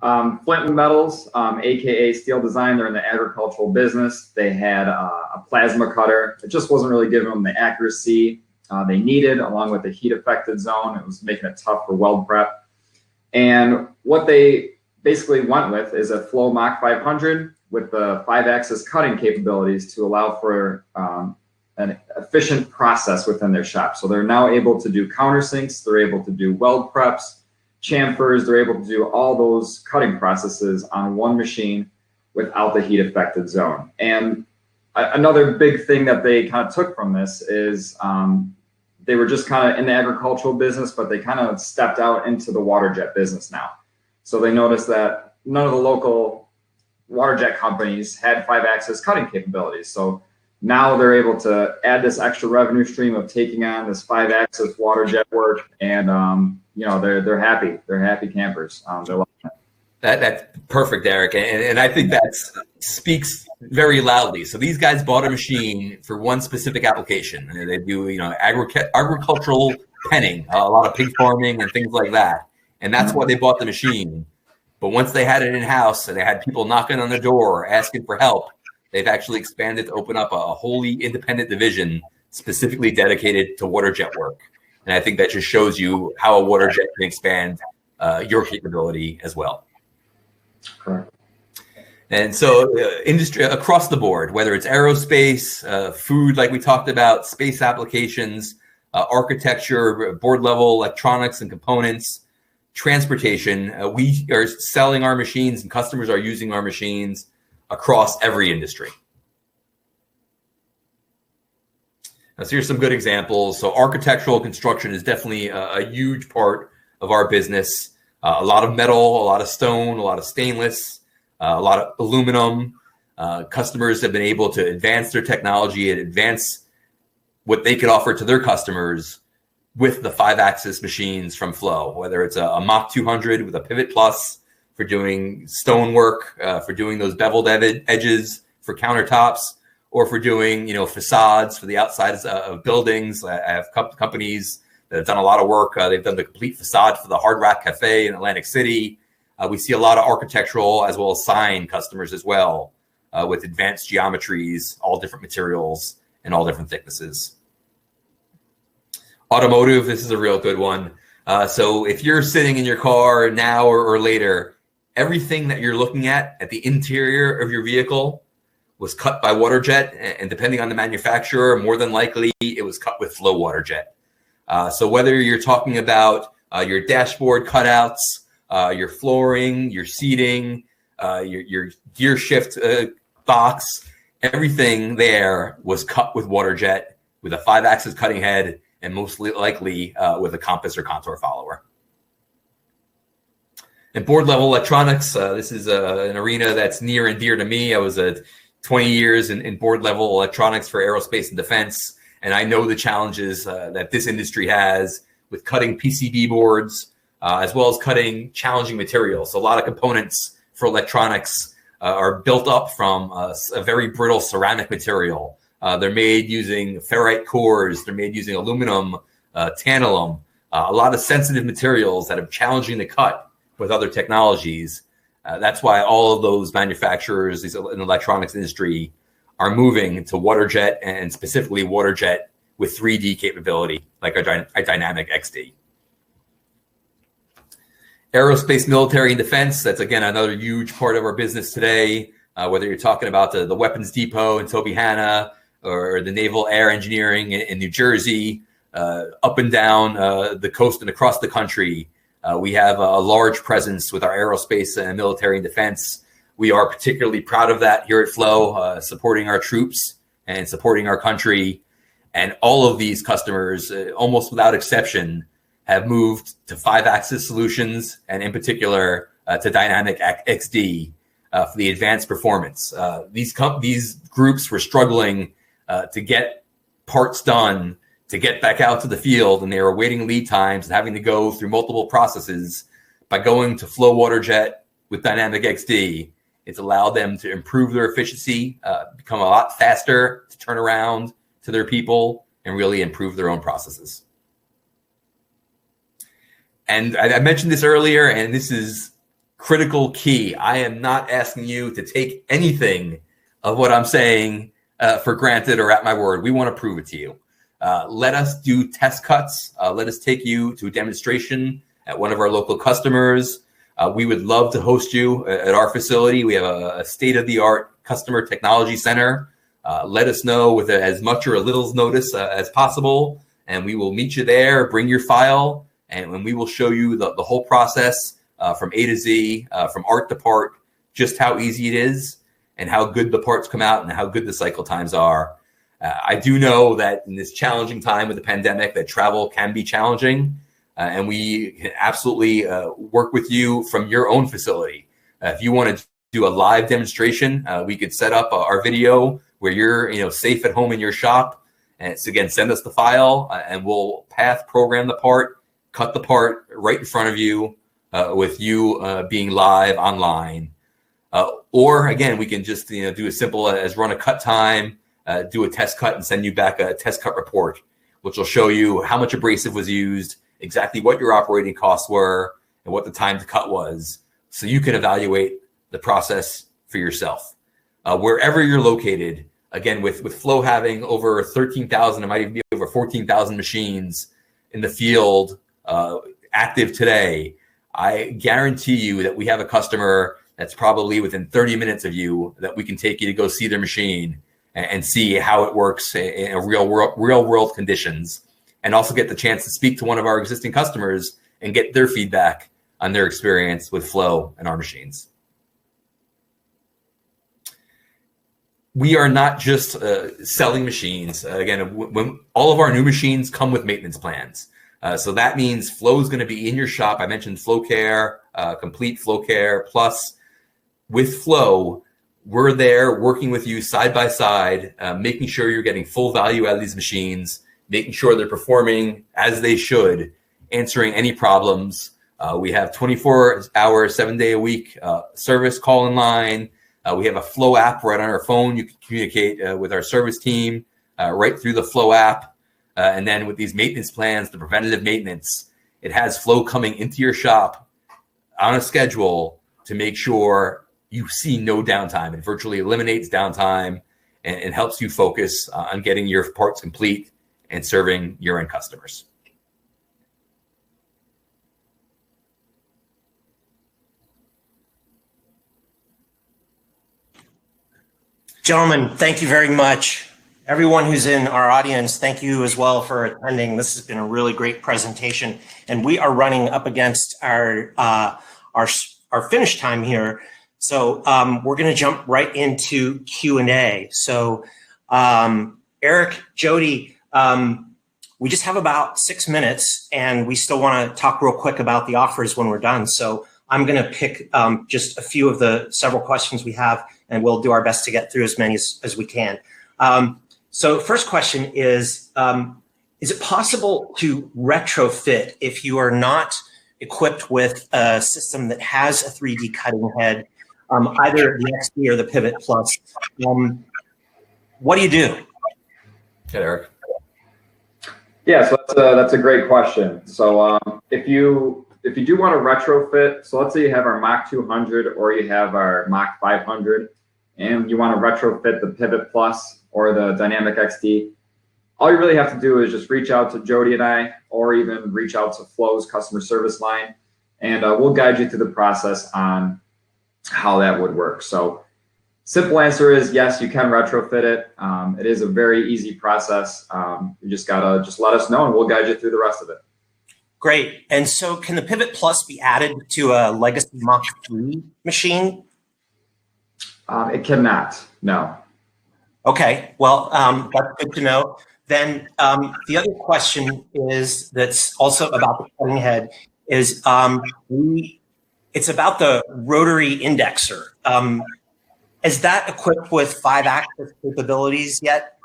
Flintwood Metals, aka Steel Design, they're in the agricultural business. They had a plasma cutter. It just wasn't really giving them the accuracy they needed, along with the heat affected zone. It was making it tough for weld prep. And what they basically went with is a Flow Mach 500 with the 5-axis cutting capabilities to allow for an efficient process within their shop. So they're now able to do countersinks, they're able to do weld preps, chamfers, they're able to do all those cutting processes on one machine without the heat affected zone. And another big thing that they kind of took from this is they were just kind of in the agricultural business, but they kind of stepped out into the Waterjet business now. So they noticed that none of the local Waterjet companies had 5-axis cutting capabilities. So now they're able to add this extra revenue stream of taking on this 5-axis Waterjet work, and they're happy. They're happy campers. They're loving it. That's perfect, Eric, and I think that speaks very loudly. So these guys bought a machine for one specific application. They do agricultural penning, a lot of pig farming and things like that, and that's why they bought the machine. But once they had it in house and they had people knocking on the door asking for help, they've actually expanded to open up a wholly independent division specifically dedicated to Waterjet work. And I think that just shows you how a Waterjet can expand your capability as well. Correct. And so industry across the board, whether it's aerospace, food, like we talked about, space applications, architecture, board level electronics and components, transportation, we are selling our machines and customers are using our machines across every industry. Now, so here's some good examples. So architectural construction is definitely a huge part of our business. A lot of metal, a lot of stone, a lot of stainless, a lot of aluminum. Customers have been able to advance their technology and advance what they could offer to their customers with the 5-axis machines from Flow, whether it's a Mach 200 with a Pivot Plus for doing stone work, for doing those beveled edges for countertops, or for doing facades for the outsides of buildings. I have companies that have done a lot of work. They've done the complete facade for the Hard Rock Cafe in Atlantic City. We see a lot of architectural as well as sign customers as well, with advanced geometries, all different materials and all different thicknesses. Automotive, this is a real good one. So if you're sitting in your car now or later, everything that you're looking at the interior of your vehicle was cut by Waterjet, and depending on the manufacturer, more than likely it was cut with Flow Waterjet. So whether you're talking about your dashboard cutouts, your flooring, your seating, your gear shift box, everything there was cut with Waterjet with a 5-axis cutting head and most likely with a compass or contour follower. And board level electronics, this is an arena that's near and dear to me. I was 20 years in board level electronics for aerospace and defense. And I know the challenges that this industry has with cutting PCB boards, as well as cutting challenging materials. So a lot of components for electronics are built up from a very brittle ceramic material. They're made using ferrite cores. They're made using aluminum, tantalum, a lot of sensitive materials that are challenging to cut with other technologies. That's why all of those manufacturers in the electronics industry are moving to Waterjet, and specifically Waterjet with 3D capability, like our Dynamic XD. Aerospace, military, and defense, that's, again, another huge part of our business today, whether you're talking about the Weapons Depot in Tobyhanna or the Naval Air Engineering in New Jersey, up and down the coast and across the country. We have a large presence with our aerospace and military and defense. We are particularly proud of that here at Flow, supporting our troops and supporting our country. And all of these customers, almost without exception, have moved to 5-axis solutions, and in particular to Dynamic XD for the advanced performance. These groups were struggling to get parts done, to get back out to the field, and they were waiting lead times and having to go through multiple processes. By going to Flow Waterjet with Dynamic XD, it's allowed them to improve their efficiency, become a lot faster to turn around to their people, and really improve their own processes. And I mentioned this earlier, and this is critical key. I am not asking you to take anything of what I'm saying for granted or at my word. We want to prove it to you. Let us do test cuts. Let us take you to a demonstration at one of our local customers. We would love to host you at our facility. We have a state-of-the-art customer technology center. Let us know with as much or a little notice as possible, and we will meet you there, bring your file, and we will show you the whole process from A to Z, from art to part, just how easy it is and how good the parts come out and how good the cycle times are. I do know that in this challenging time with the pandemic that travel can be challenging, and we can absolutely work with you from your own facility. If you want to do a live demonstration, we could set up our video where you're safe at home in your shop. And it's, again, send us the file and we'll path program the part, cut the part right in front of you with you being live online. Or again, we can just do as simple as run a cut time, do a test cut and send you back a test cut report, which will show you how much abrasive was used, exactly what your operating costs were, and what the time to cut was, so you can evaluate the process for yourself. Wherever you're located, again, with Flow having over 13,000, it might even be over 14,000 machines in the field active today, I guarantee you that we have a customer that's probably within 30 minutes of you that we can take you to go see their machine and see how it works in real world conditions, and also get the chance to speak to one of our existing customers and get their feedback on their experience with Flow and our machines. We are not just selling machines. Again, when all of our new machines come with maintenance plans. So that means Flow is going to be in your shop. I mentioned Flow Care, Complete Flow Care Plus. With Flow, we're there working with you side by side, making sure you're getting full value out of these machines, making sure they're performing as they should, answering any problems. We have 24-hour, 7-day-a-week service call in line. We have a Flow app right on our phone. You can communicate with our service team right through the Flow app. And then with these maintenance plans, the preventative maintenance, it has Flow coming into your shop on a schedule to make sure you see no downtime. It virtually eliminates downtime and helps you focus on getting your parts complete and serving your end customers. Gentlemen, thank you very much. Everyone who's in our audience, thank you as well for attending. This has been a really great presentation, and we are running up against our finish time here. So we're going to jump right into Q&A. So Eric, Jody, we just have about 6 minutes, and we still want to talk real quick about the offers when we're done. So I'm going to pick just a few of the several questions we have, and we'll do our best to get through as many as we can. So first question is it possible to retrofit if you are not equipped with a system that has a 3D cutting head, either the XD or the Pivot Plus? What do you do? Hey, Eric. Yeah, so that's a great question. So if you do want to retrofit, so let's say you have our Mach 200 or you have our Mach 500, and you want to retrofit the Pivot Plus or the Dynamic XD, all you really have to do is just reach out to Jody and I, or even reach out to Flow's customer service line, and we'll guide you through the process on how that would work. So simple answer is yes, you can retrofit it. It is a very easy process. You just gotta let us know and we'll guide you through the rest of it. Great. And so can the Pivot Plus be added to a legacy Mach 3 machine? It cannot, no. Okay, well, that's good to know. Then the other question is that's also about the cutting head is it's about the rotary indexer. Is that equipped with 5-axis capabilities yet?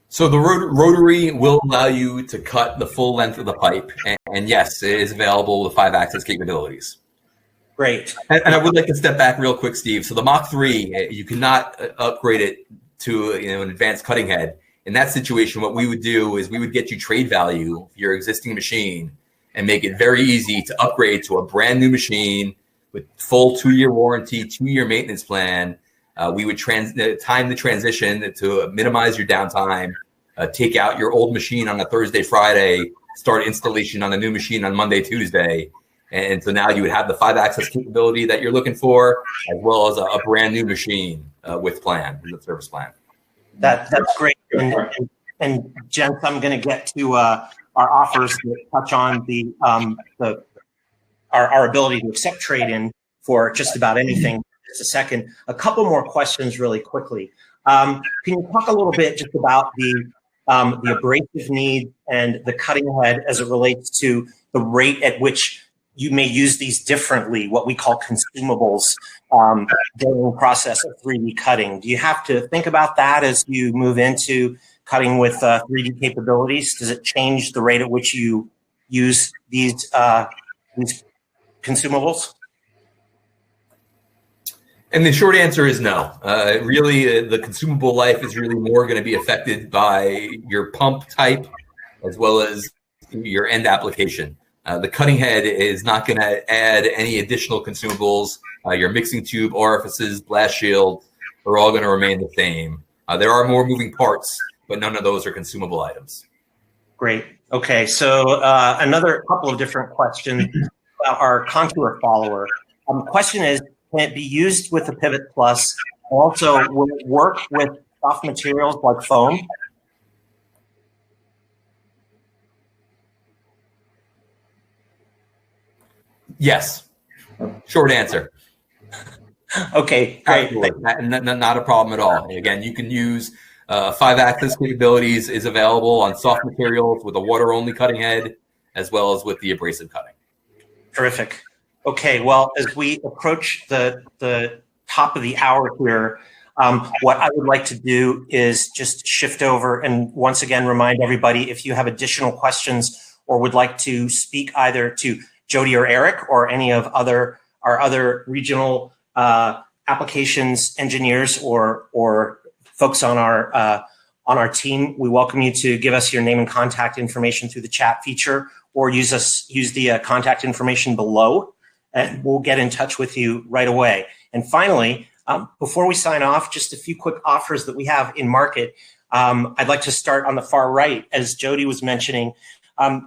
So the rotary will allow you to cut the full length of the pipe. And yes, it is available with 5-axis capabilities. Great. And I would like to step back real quick, Steve. So the Mach 3, you cannot upgrade it to an advanced cutting head. In that situation, what we would do is we would get you trade value for your existing machine and make it very easy to upgrade to a brand new machine with full 2-year warranty, 2-year maintenance plan. We would time the transition to minimize your downtime, take out your old machine on a Thursday, Friday, start installation on a new machine on Monday, Tuesday. And so now you would have the 5-axis capability that you're looking for, as well as a brand new machine with service plan. That's great. And Jen, I'm going to get to our offers that touch on our ability to accept trade-in for just about anything. Just a second. A couple more questions really quickly. Can you talk a little bit just about the abrasive need and the cutting head as it relates to the rate at which you may use these differently, what we call consumables, during the process of 3D cutting? Do you have to think about that as you move into cutting with 3D capabilities? Does it change the rate at which you use these consumables? And the short answer is no. Really, the consumable life is really more going to be affected by your pump type as well as your end application. The cutting head is not going to add any additional consumables. Your mixing tube, orifices, blast shield are all going to remain the same. There are more moving parts, but none of those are consumable items. Great. Okay, so another couple of different questions about our contour follower. The question is, can it be used with the Pivot Plus? Also, will it work with soft materials like foam? Yes. Short answer. Okay, great. Not a problem at all. Again, you can use 5-axis capabilities is available on soft materials with a water-only cutting head, as well as with the abrasive cutting. Terrific. Okay, well, as we approach the top of the hour here, what I would like to do is just shift over and once again remind everybody, if you have additional questions or would like to speak either to Jody or Eric or any of our other regional applications engineers or folks on our team, we welcome you to give us your name and contact information through the chat feature or use the contact information below, and we'll get in touch with you right away. And finally, before we sign off, just a few quick offers that we have in market. I'd like to start on the far right, as Jody was mentioning.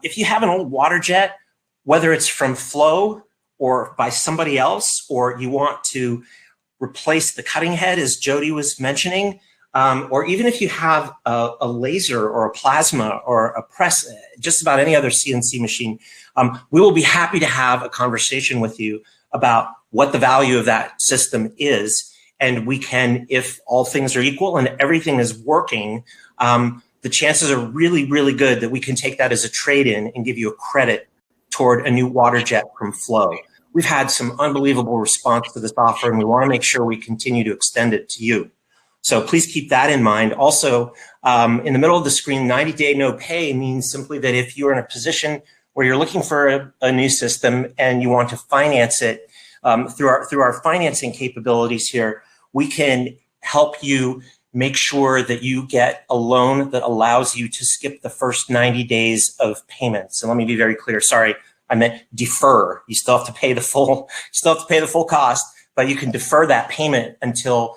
If you have an old Waterjet, whether it's from Flow or by somebody else, or you want to replace the cutting head, as Jody was mentioning, or even if you have a laser or a plasma or a press, just about any other CNC machine, we will be happy to have a conversation with you about what the value of that system is. And we can, if all things are equal and everything is working, the chances are really, really good that we can take that as a trade-in and give you a credit toward a new Waterjet from Flow. We've had some unbelievable response to this offer, and we want to make sure we continue to extend it to you. So please keep that in mind. Also, in the middle of the screen, 90-day no pay means simply that if you're in a position where you're looking for a new system and you want to finance it through our financing capabilities here, we can help you make sure that you get a loan that allows you to skip the first 90 days of payments. And let me be very clear. Sorry, I meant defer. You still have to pay the full. Cost, but you can defer that payment until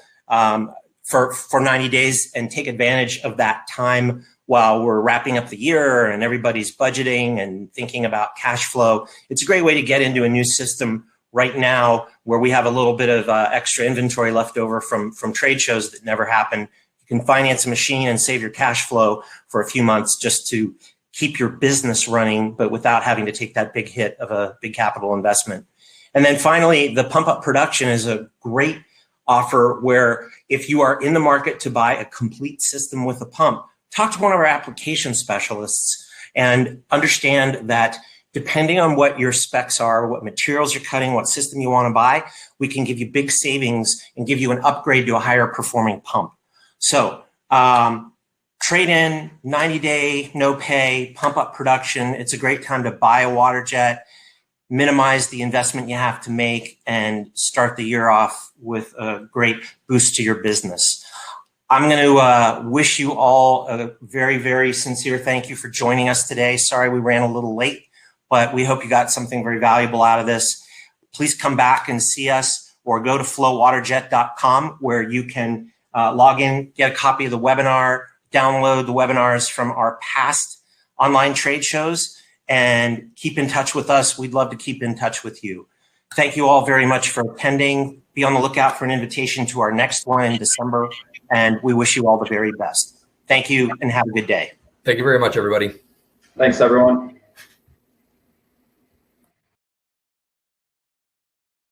for 90 days and take advantage of that time while we're wrapping up the year and everybody's budgeting and thinking about cash flow. It's a great way to get into a new system right now where we have a little bit of extra inventory left over from trade shows that never happen. You can finance a machine and save your cash flow for a few months just to keep your business running, but without having to take that big hit of a big capital investment. And then finally, the pump up production is a great offer where if you are in the market to buy a complete system with a pump, talk to one of our application specialists and understand that depending on what your specs are, what materials you're cutting, what system you want to buy, we can give you big savings and give you an upgrade to a higher performing pump. So trade in, 90-day, no pay, pump up production. It's a great time to buy a Waterjet, minimize the investment you have to make, and start the year off with a great boost to your business. I'm going to wish you all a very, very sincere thank you for joining us today. Sorry we ran a little late, but we hope you got something very valuable out of this. Please come back and see us or go to flowwaterjet.com where you can log in, get a copy of the webinar, download the webinars from our past online trade shows, and keep in touch with us. We'd love to keep in touch with you. Thank you all very much for attending. Be on the lookout for an invitation to our next one in December, and we wish you all the very best. Thank you and have a good day. Thank you very much, everybody. Thanks, everyone.